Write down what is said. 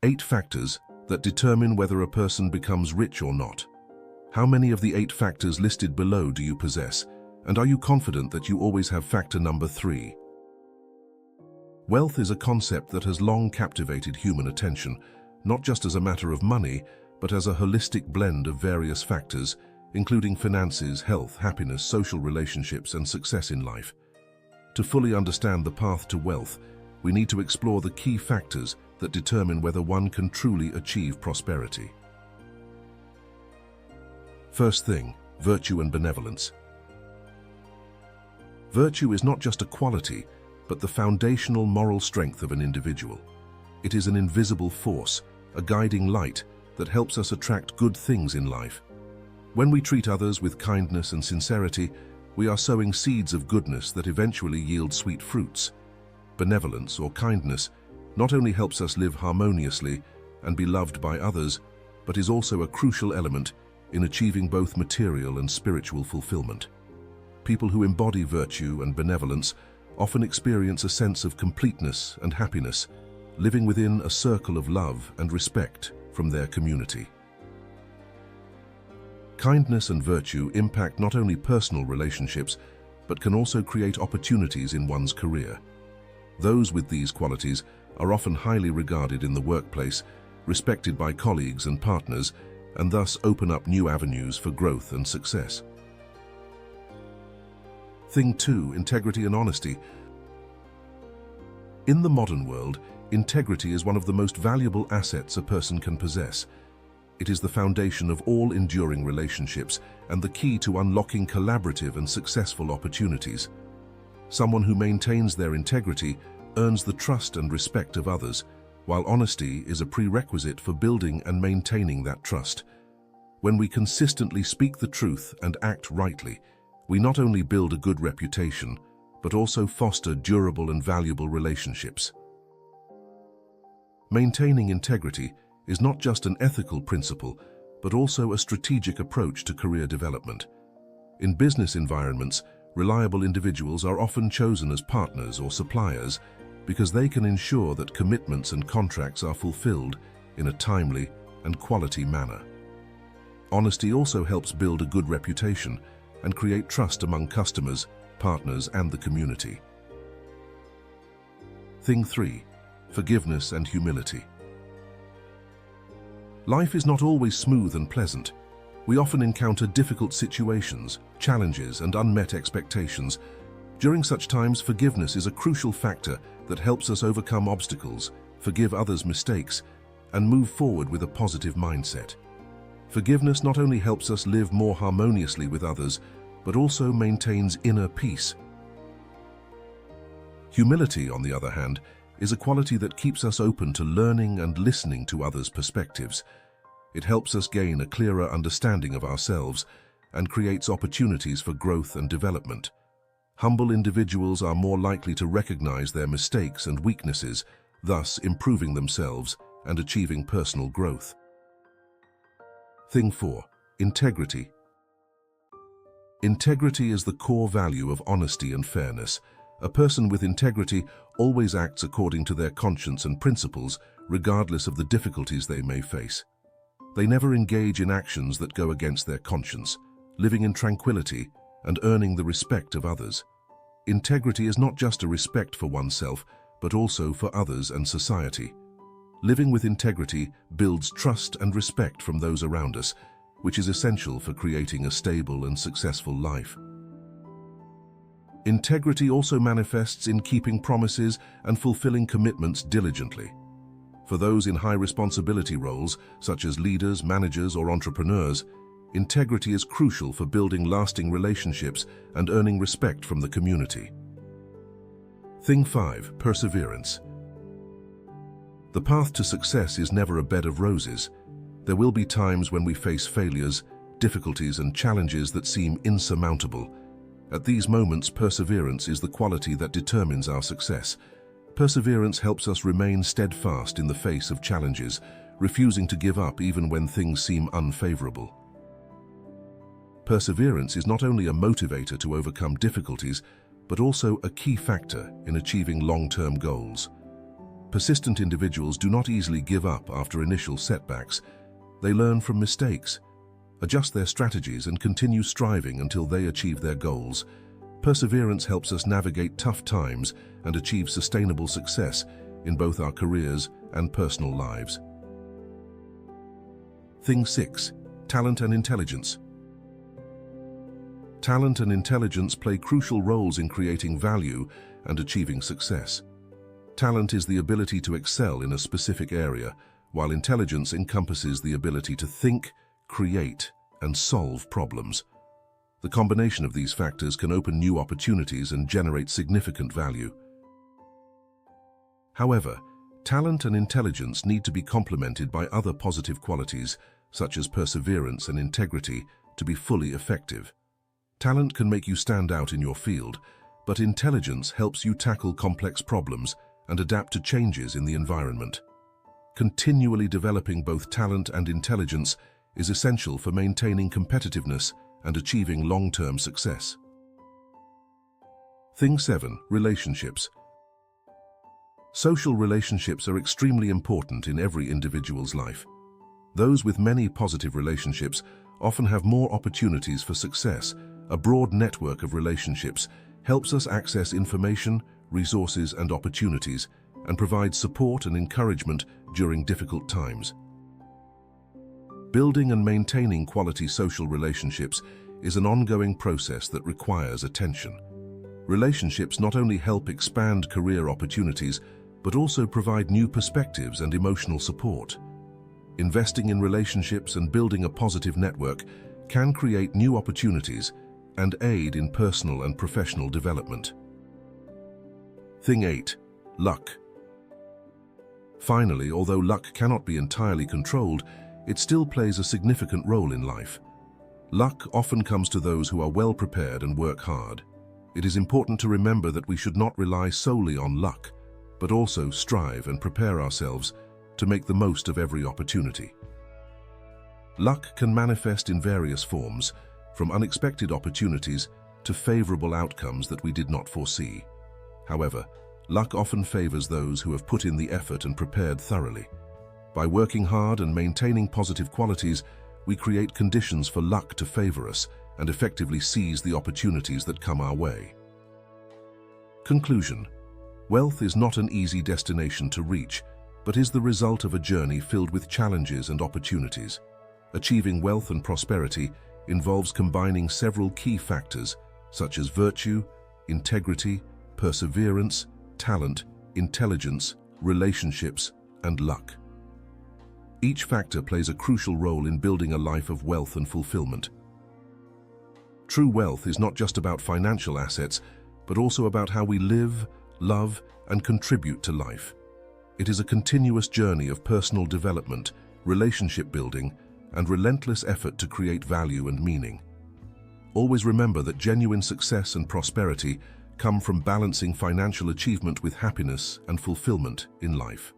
8 factors that determine whether a person becomes rich or not. How many of the 8 factors listed below do you possess? And are you confident that you always have factor number 3? Wealth is a concept that has long captivated human attention, not just as a matter of money, but as a holistic blend of various factors, including finances, health, happiness, social relationships, and success in life. To fully understand the path to wealth, we need to explore the key factors that determine whether one can truly achieve prosperity. First thing, virtue and benevolence. Virtue is not just a quality, but the foundational moral strength of an individual. It is an invisible force, a guiding light that helps us attract good things in life. When we treat others with kindness and sincerity, we are sowing seeds of goodness that eventually yield sweet fruits. Benevolence or kindness not only helps us live harmoniously and be loved by others, but is also a crucial element in achieving both material and spiritual fulfillment. People who embody virtue and benevolence often experience a sense of completeness and happiness, living within a circle of love and respect from their community. Kindness and virtue impact not only personal relationships, but can also create opportunities in one's career. Those with these qualities are often highly regarded in the workplace, respected by colleagues and partners, and thus open up new avenues for growth and success. Thing 2, integrity and honesty. In the modern world, integrity is one of the most valuable assets a person can possess. It is the foundation of all enduring relationships and the key to unlocking collaborative and successful opportunities. Someone who maintains their integrity earns the trust and respect of others, while honesty is a prerequisite for building and maintaining that trust. When we consistently speak the truth and act rightly, we not only build a good reputation, but also foster durable and valuable relationships. Maintaining integrity is not just an ethical principle, but also a strategic approach to career development. In business environments, reliable individuals are often chosen as partners or suppliers because they can ensure that commitments and contracts are fulfilled in a timely and quality manner. Honesty also helps build a good reputation and create trust among customers, partners, and the community. Thing 3, forgiveness and humility. Life is not always smooth and pleasant. We often encounter difficult situations, challenges, and unmet expectations. During such times, forgiveness is a crucial factor that helps us overcome obstacles, forgive others' mistakes, and move forward with a positive mindset. Forgiveness not only helps us live more harmoniously with others, but also maintains inner peace. Humility, on the other hand, is a quality that keeps us open to learning and listening to others' perspectives. It helps us gain a clearer understanding of ourselves and creates opportunities for growth and development. Humble individuals are more likely to recognize their mistakes and weaknesses, thus improving themselves and achieving personal growth. Thing 4, integrity. Integrity is the core value of honesty and fairness. A person with integrity always acts according to their conscience and principles, regardless of the difficulties they may face. They never engage in actions that go against their conscience, living in tranquility and earning the respect of others. Integrity is not just a respect for oneself, but also for others and society. Living with integrity builds trust and respect from those around us, which is essential for creating a stable and successful life. Integrity also manifests in keeping promises and fulfilling commitments diligently. For those in high responsibility roles, such as leaders, managers, or entrepreneurs, integrity is crucial for building lasting relationships and earning respect from the community. Thing 5, perseverance. The path to success is never a bed of roses. There will be times when we face failures, difficulties, and challenges that seem insurmountable. At these moments, perseverance is the quality that determines our success. Perseverance helps us remain steadfast in the face of challenges, refusing to give up even when things seem unfavorable. Perseverance is not only a motivator to overcome difficulties, but also a key factor in achieving long-term goals. Persistent individuals do not easily give up after initial setbacks. They learn from mistakes, adjust their strategies, and continue striving until they achieve their goals. Perseverance helps us navigate tough times and achieve sustainable success in both our careers and personal lives. Thing 6. Talent and intelligence. Talent and intelligence play crucial roles in creating value and achieving success. Talent is the ability to excel in a specific area, while intelligence encompasses the ability to think, create, and solve problems. The combination of these factors can open new opportunities and generate significant value. However, talent and intelligence need to be complemented by other positive qualities, such as perseverance and integrity, to be fully effective. Talent can make you stand out in your field, but intelligence helps you tackle complex problems and adapt to changes in the environment. Continually developing both talent and intelligence is essential for maintaining competitiveness and achieving long-term success. Thing 7. Relationships. Social relationships are extremely important in every individual's life. Those with many positive relationships often have more opportunities for success. A broad network of relationships helps us access information, resources, and opportunities, and provides support and encouragement during difficult times. Building and maintaining quality social relationships is an ongoing process that requires attention. Relationships not only help expand career opportunities, but also provide new perspectives and emotional support. Investing in relationships and building a positive network can create new opportunities and aid in personal and professional development. Thing 8. Luck. Finally, although luck cannot be entirely controlled, it still plays a significant role in life. Luck often comes to those who are well prepared and work hard. It is important to remember that we should not rely solely on luck, but also strive and prepare ourselves to make the most of every opportunity. Luck can manifest in various forms, from unexpected opportunities to favorable outcomes that we did not foresee. However, luck often favors those who have put in the effort and prepared thoroughly. By working hard and maintaining positive qualities, we create conditions for luck to favor us and effectively seize the opportunities that come our way. Conclusion. Wealth is not an easy destination to reach, but is the result of a journey filled with challenges and opportunities. Achieving wealth and prosperity involves combining several key factors, such as virtue, integrity, perseverance, talent, intelligence, relationships, and luck. Each factor plays a crucial role in building a life of wealth and fulfillment. True wealth is not just about financial assets, but also about how we live, love, and contribute to life. It is a continuous journey of personal development, relationship building, and relentless effort to create value and meaning. Always remember that genuine success and prosperity come from balancing financial achievement with happiness and fulfillment in life.